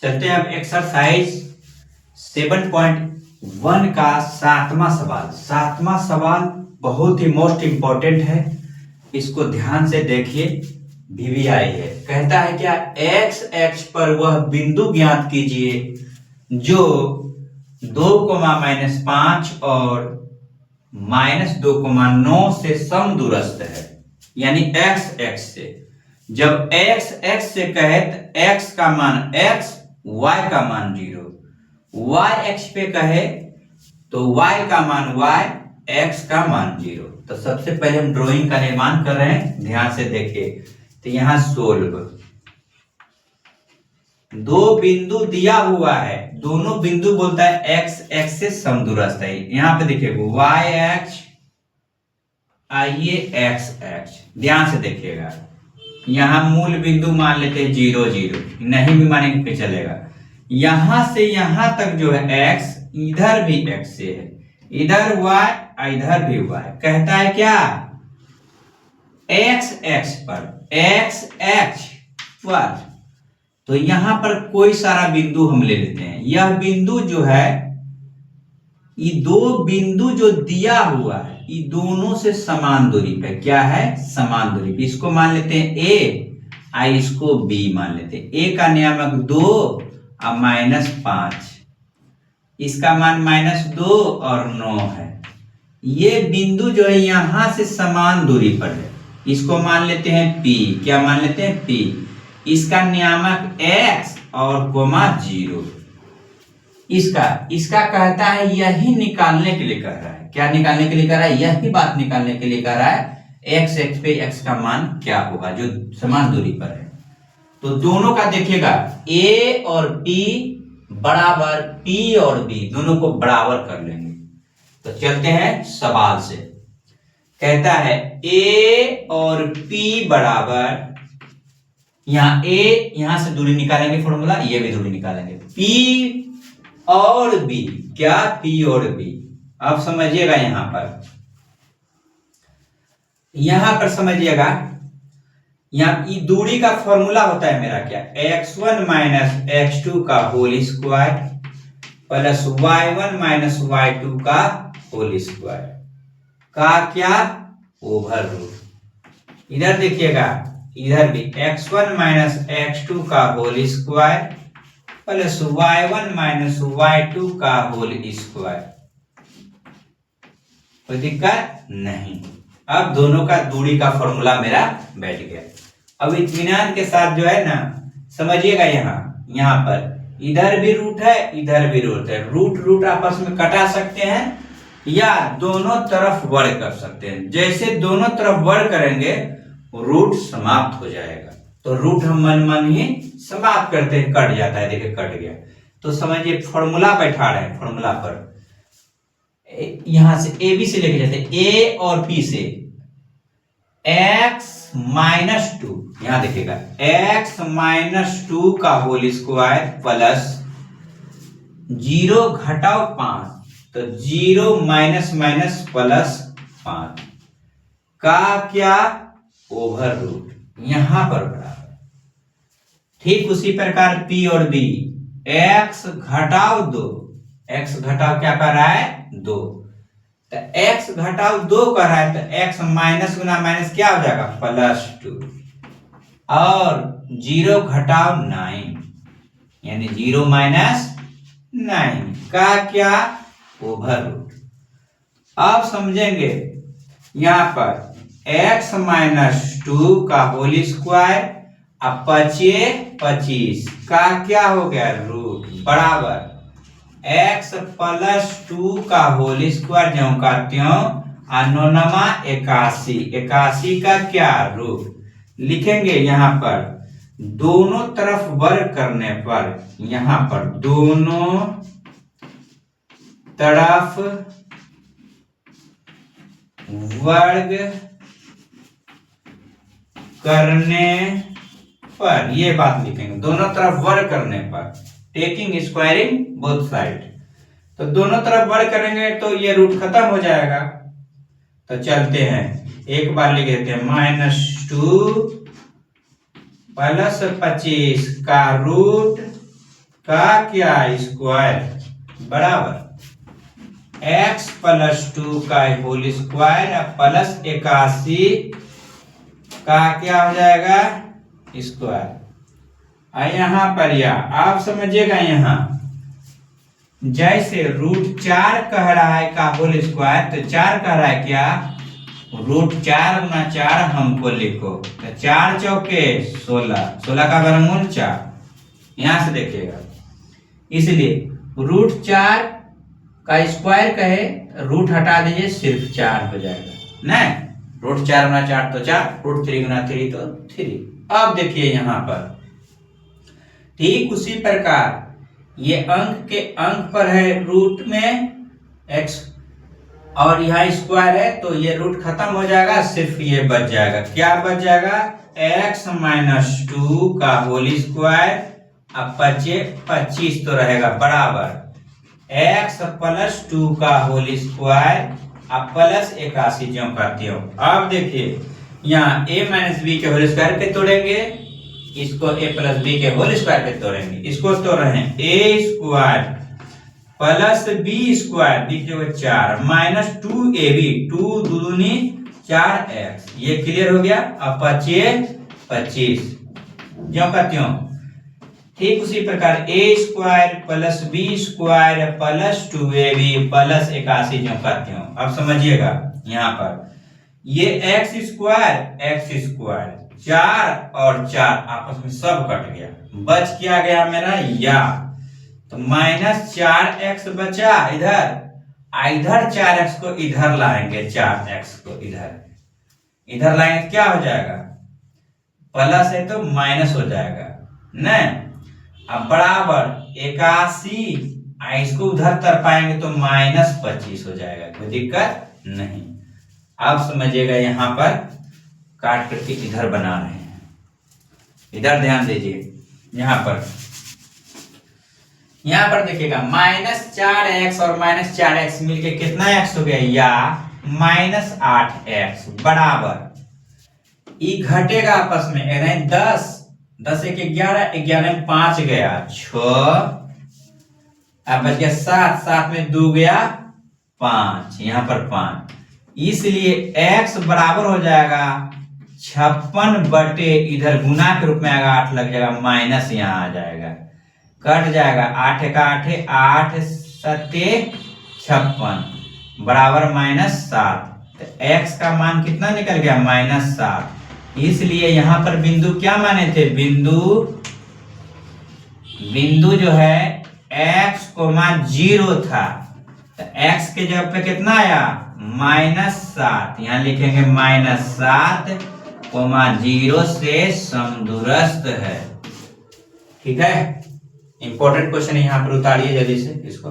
चलते हैं अब एक्सरसाइज 7.1 का सातवां सवाल बहुत ही मोस्ट इंपॉर्टेंट है। इसको ध्यान से देखिए। VVI है, कहता है क्या, एक्स एक्स पर वह बिंदु ज्ञात कीजिए जो 2,-5 और -2,9 से समदूरस्थ है। यानी एक्स एक्स से, जब एक्स एक्स से कहे तो एक्स का मान x, y का मान 0, y एक्स पे कहे तो y का मान y, x का मान 0। तो सबसे पहले हम ड्राइंग का निर्माण कर रहे हैं, ध्यान से देखिए। तो यहां सोल्व, दो बिंदु दिया हुआ है, दोनों बिंदु बोलता है x x से समदूरस्थ है। यहां पे देखिए y x, आइए x x, ध्यान से देखिएगा। यहां मूल बिंदु मान लेते हैं 0 0, नहीं भी मानेंगे तो चलेगा। यहां से यहां तक जो है x, इधर भी x से है, इधर y, इधर भी y। कहता है क्या, x x पर, तो यहां पर कोई सारा बिंदु हम ले लेते हैं। यह बिंदु जो है, ये दो बिंदु जो दिया हुआ है, ये दोनों से समान दूरी पे, क्या है, समान दूरी पे। इसको मान लेते हैं a, इसको b मान लेते हैं। a का नियामक 2 और -5, इसका मान -2 और 9 है। ये बिंदु जो है यहां से समान दूरी पर है, इसको मान लेते हैं p। क्या मान लेते हैं, p। इसका नियामक x और कोमा 0। इसका कहता है, यही निकालने के लिए कह रहा है। क्या निकालने के लिए कह रहा है, यही बात निकालने के लिए कह रहा है। x x पे x का मान क्या होगा जो समान दूरी पर है। तो दोनों का देखिएगा, a और p बराबर, p और b दोनों को बराबर कर लेंगे। तो चलते हैं सवाल से। कहता है a और p बराबर, यहाँ a, यहां से दूरी निकालेंगे फॉर्मूला, ये भी दूरी निकालेंगे, p और b। क्या, p और b। अब समझिएगा, यहां पर समझिएगा, यहाँ दूरी का फॉर्मूला होता है मेरा क्या, x1 - x2 का whole square plus y1 - y2 का होल स्क्वायर का क्या, ओवर रूट। इधर देखिएगा, इधर भी x1 - x2 का whole square plus y1 - y2 का होल स्क्वायर। कोई दिक्कत नहीं। अब दोनों का दूरी का फॉर्मूला मेरा बैठ गया। अब इत्मीनान के साथ जो है ना, समझिएगा, यहाँ पर इधर भी रूट है, इधर भी रूट है। रूट आपस में कटा सकते हैं या दोनों तरफ वर्ग कर सकते हैं। जैसे दोनों तरफ वर्ग करेंगे रूट समाप्त हो जाएगा। तो रूट हम मन ही समाप्त करते हैं, कट जाता है। देखिए कट गया। तो समझिए फॉर्मूला बैठा रहे हैं, फॉर्मूला पर यहां से ए बी से लेके जाते हैं, a और p से x - 2, यहां देखिएगा x - 2 का होल स्क्वायर प्लस 0 घटाओ 5, तो 0 माइनस प्लस 5 का क्या, ओवर रूट, यहां पर बराबर। ठीक उसी प्रकार p और b, x घटाओ 2, x घटाओ क्या कर रहा है, 2, तो x घटाओ 2 कर रहा है, तो x माइनस गुना माइनस क्या हो जाएगा, +2, और 0 घटाओ 9, यानी 0 - 9 का क्या, ओवर रूट। अब समझेंगे, यहां पर x - 2 का होल स्क्वायर अब 25 का क्या हो गया, रूट, बराबर x + 2 का होल स्क्वायर, ज्यों का त्यों, 81 का क्या, रूट। लिखेंगे यहां पर दोनों तरफ वर्ग करने पर, यहां पर दोनों तरफ वर्ग करने पर, ये बात लिखेंगे, दोनों तरफ वर्ग करने पर, टेकिंग स्क्वायरिंग बोथ साइड। तो दोनों तरफ वर्ग करेंगे तो ये रूट खत्म हो जाएगा। तो चलते हैं, एक बार लिख देते हैं, -2 + 25 का रूट का क्या स्क्वायर बराबर x प्लस 2 का होल स्क्वायर प्लस 81 का क्या हो जाएगा स्क्वायर। यहां पर या आप समझिएगा, यहां जैसे √4 कह रहा है का होल स्क्वायर, तो 4 कह रहा है क्या √4 गुना 4 हमको लिखो, तो 4 चौके 16, 16 का वर्गमूल 4। यहां से देखिएगा, इसलिए √4 का स्क्वायर कहे रूट हटा दीजिए, सिर्फ 4 हो जाएगा ना। √4 गुना 4 तो 4, √3 गुना 3 तो 3। अब देखिए यहां पर ठीक उसी प्रकार ये अंक के अंक पर है रूट में x और यहाँ स्क्वायर है, तो ये रूट खत्म हो जाएगा, सिर्फ ये बच जाएगा। क्या बच जाएगा x माइनस 2 का होल स्क्वायर, अब बचे 25 तो रहेगा बराबर x प्लस 2 का होल स्क्वायर अब प्लस 81 जो करते हो। अब देखिए यहाँ a माइनस बी के होल स्क्वायर पे तोड़ेंगे, इसको a प्लस बी के होल स्क्वायर पे तोड़ेंगे, इसको तोड़ रहे हैं a square plus b square b के 4 माइनस 2ab 2 दूनी 4x, ये क्लियर हो गया। अब 25 जो करते हो ठीक उसी प्रकार a square plus b square plus 2ab plus 81 जो करते हो। अब समझिएगा यहाँ पर ये x स्क्वायर 4 और 4 आपस में सब कट गया, बच क्या गया मेरा या, तो माइनस 4x बचा इधर, इधर 4x को इधर लाएंगे, 4x को इधर लाएंगे, क्या हो जाएगा प्लस है तो माइनस हो जाएगा न। अब बराबर 81, इसको उधर तर पाएंगे तो माइनस 25 हो जाएगा, कोई दिक्कत नहीं। अब समझिएगा यहाँ पर काट करके इधर बना रहे हैं, इधर ध्यान दीजिए। यहाँ पर देखिएगा माइनस 4x और माइनस 4x मिलके कितना x हो गया या माइनस 8x बराबर ये घटेगा आपस में 10 1 11, 11 में 5 गया 6, अब बच गया 7 में 2 गया 5, यहाँ पर 5, इसलिए x बराबर हो जाएगा 56 बटे इधर गुना के रूप में आएगा 8 लग जाएगा, माइनस यहाँ आ जाएगा, कट जाएगा 8 का 8 7 56 बराबर -7, तो x का मान कितना निकल गया -7। इसलिए यहाँ पर बिंदु क्या माने थे, बिंदु जो है x, 0 था, तो x के जगह पे कितना आया -7, यहाँ लिखेंगे -7, 0 से समदूरस्थ है। ठीक है, इंपॉर्टेंट क्वेश्चन यहाँ पर उतारिए जल्दी से इसको।